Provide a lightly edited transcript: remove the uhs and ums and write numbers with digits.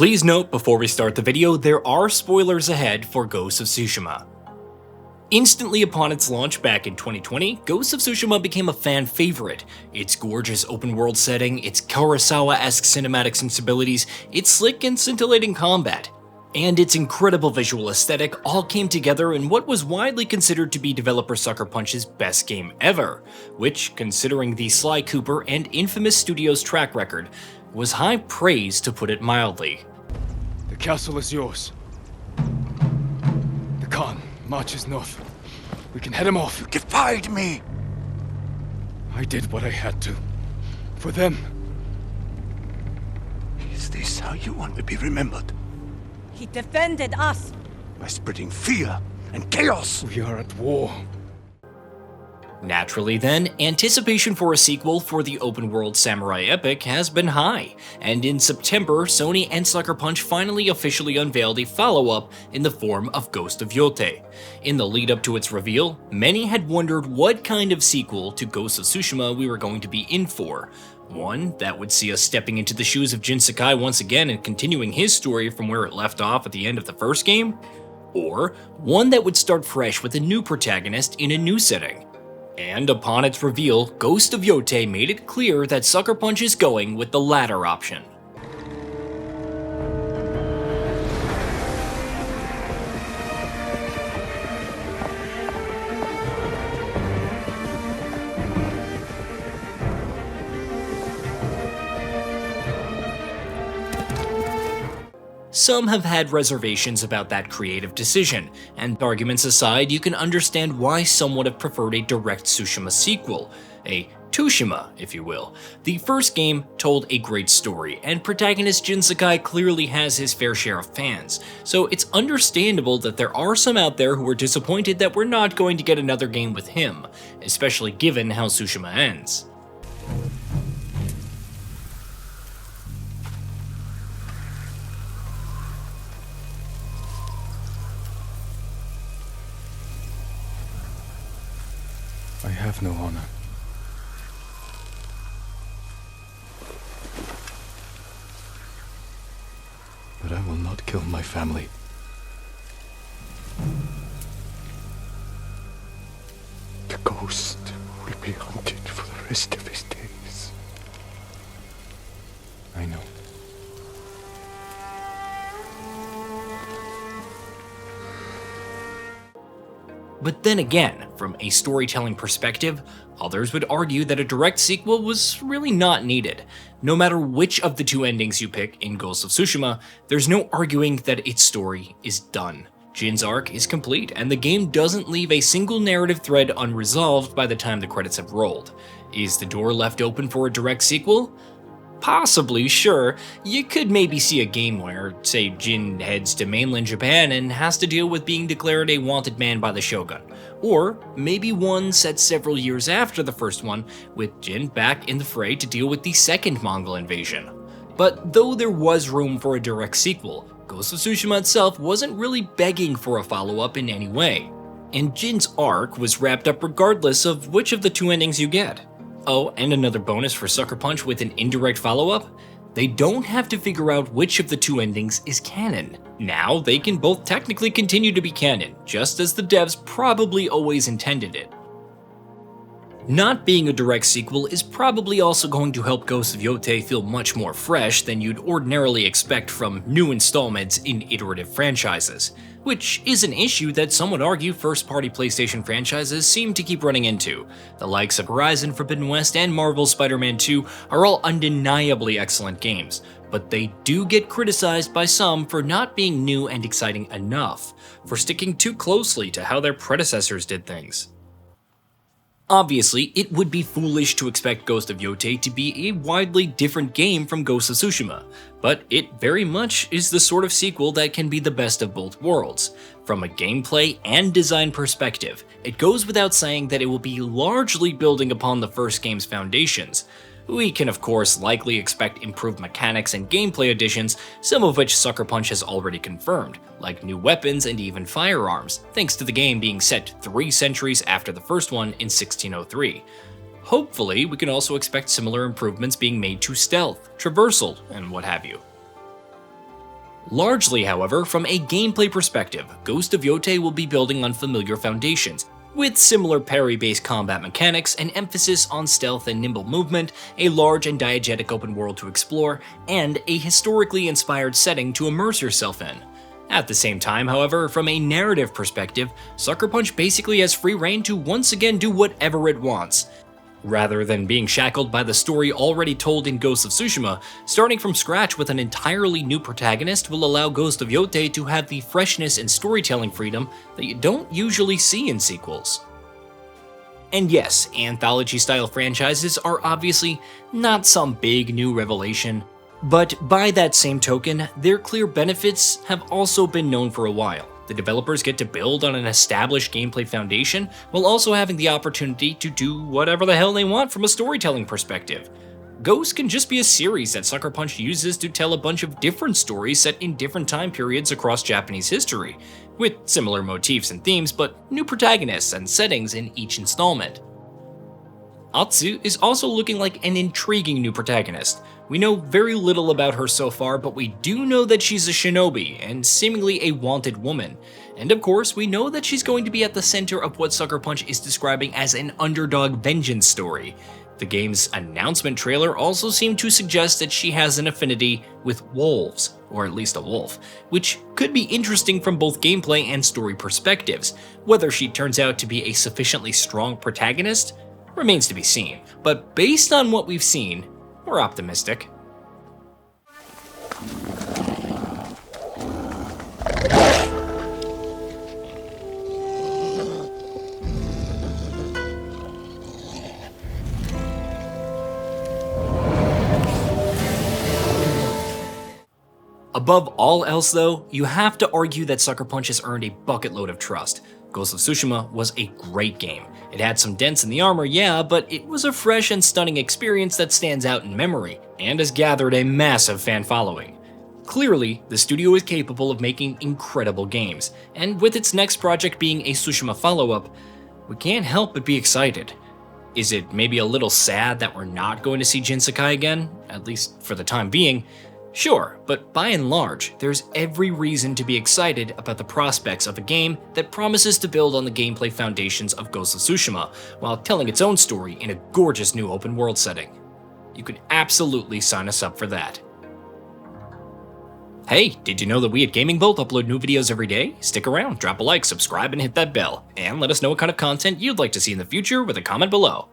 Please note before we start the video, there are spoilers ahead for Ghost of Tsushima. Instantly upon its launch back in 2020, Ghost of Tsushima became a fan favorite. Its gorgeous open-world setting, its Kurosawa-esque cinematic sensibilities, its slick and scintillating combat, and its incredible visual aesthetic all came together in what was widely considered to be developer Sucker Punch's best game ever, which, considering the Sly Cooper and infamous studio's track record, was high praise to put it mildly. The castle is yours. The Khan marches north. We can head him off. You defied me! I did what I had to. For them. Is this how you want to be remembered? He defended us! By spreading fear and chaos! We are at war. Naturally then, anticipation for a sequel for the open-world samurai epic has been high, and in September, Sony and Sucker Punch finally officially unveiled a follow-up in the form of Ghost of Yotei. In the lead-up to its reveal, many had wondered what kind of sequel to Ghost of Tsushima we were going to be in for. One that would see us stepping into the shoes of Sakai once again and continuing his story from where it left off at the end of the first game, or one that would start fresh with a new protagonist in a new setting. And upon its reveal, Ghost of Yotei made it clear that Sucker Punch is going with the latter option. Some have had reservations about that creative decision, and arguments aside, you can understand why some would have preferred a direct Tsushima sequel, a Tsushima, if you will. The first game told a great story, and protagonist Sakai clearly has his fair share of fans, so it's understandable that there are some out there who are disappointed that we're not going to get another game with him, especially given how Tsushima ends. I have no honor. But I will not kill my family. The ghost will be hunted for the rest of his days. I know. But then again, from a storytelling perspective, others would argue that a direct sequel was really not needed. No matter which of the two endings you pick in Ghost of Tsushima, there's no arguing that its story is done. Jin's arc is complete, and the game doesn't leave a single narrative thread unresolved by the time the credits have rolled. Is the door left open for a direct sequel? Possibly, sure. You could maybe see a game where, say, Jin heads to mainland Japan and has to deal with being declared a wanted man by the Shogun. Or maybe one set several years after the first one, with Jin back in the fray to deal with the second Mongol invasion. But though there was room for a direct sequel, Ghost of Tsushima itself wasn't really begging for a follow-up in any way. And Jin's arc was wrapped up regardless of which of the two endings you get. Oh, and another bonus for Sucker Punch with an indirect follow-up? They don't have to figure out which of the two endings is canon. Now, they can both technically continue to be canon, just as the devs probably always intended it. Not being a direct sequel is probably also going to help Ghost of Yotei feel much more fresh than you'd ordinarily expect from new installments in iterative franchises, which is an issue that some would argue first-party PlayStation franchises seem to keep running into. The likes of Horizon Forbidden West and Marvel's Spider-Man 2 are all undeniably excellent games, but they do get criticized by some for not being new and exciting enough, for sticking too closely to how their predecessors did things. Obviously, it would be foolish to expect Ghost of Yotei to be a widely different game from Ghost of Tsushima, but it very much is the sort of sequel that can be the best of both worlds. From a gameplay and design perspective, it goes without saying that it will be largely building upon the first game's foundations. We can of course likely expect improved mechanics and gameplay additions, some of which Sucker Punch has already confirmed, like new weapons and even firearms, thanks to the game being set 3 centuries after the first one in 1603. Hopefully, we can also expect similar improvements being made to stealth, traversal, and what have you. Largely, however, from a gameplay perspective, Ghost of Yotei will be building on familiar foundations, with similar parry-based combat mechanics, an emphasis on stealth and nimble movement, a large and diegetic open world to explore, and a historically inspired setting to immerse yourself in. At the same time, however, from a narrative perspective, Sucker Punch basically has free reign to once again do whatever it wants. Rather than being shackled by the story already told in Ghost of Tsushima, starting from scratch with an entirely new protagonist will allow Ghost of Yotei to have the freshness and storytelling freedom that you don't usually see in sequels. And yes, anthology-style franchises are obviously not some big new revelation, but by that same token, their clear benefits have also been known for a while. The developers get to build on an established gameplay foundation while also having the opportunity to do whatever the hell they want from a storytelling perspective. Ghost can just be a series that Sucker Punch uses to tell a bunch of different stories set in different time periods across Japanese history, with similar motifs and themes but new protagonists and settings in each installment. Atsu is also looking like an intriguing new protagonist. We know very little about her so far, but we do know that she's a shinobi and seemingly a wanted woman. And of course, we know that she's going to be at the center of what Sucker Punch is describing as an underdog vengeance story. The game's announcement trailer also seemed to suggest that she has an affinity with wolves, or at least a wolf, which could be interesting from both gameplay and story perspectives. Whether she turns out to be a sufficiently strong protagonist remains to be seen, but based on what we've seen, we're optimistic. Above all else though, you have to argue that Sucker Punch has earned a bucket load of trust. Ghost of Tsushima was a great game. It had some dents in the armor, yeah, but it was a fresh and stunning experience that stands out in memory, and has gathered a massive fan following. Clearly, the studio is capable of making incredible games, and with its next project being a Tsushima follow-up, we can't help but be excited. Is it maybe a little sad that we're not going to see Jin Sakai again, at least for the time being? Sure, but by and large, there's every reason to be excited about the prospects of a game that promises to build on the gameplay foundations of Ghost of Tsushima, while telling its own story in a gorgeous new open world setting. You could absolutely sign us up for that. Hey, did you know that we at GamingBolt upload new videos every day? Stick around, drop a like, subscribe, and hit that bell, and let us know what kind of content you'd like to see in the future with a comment below.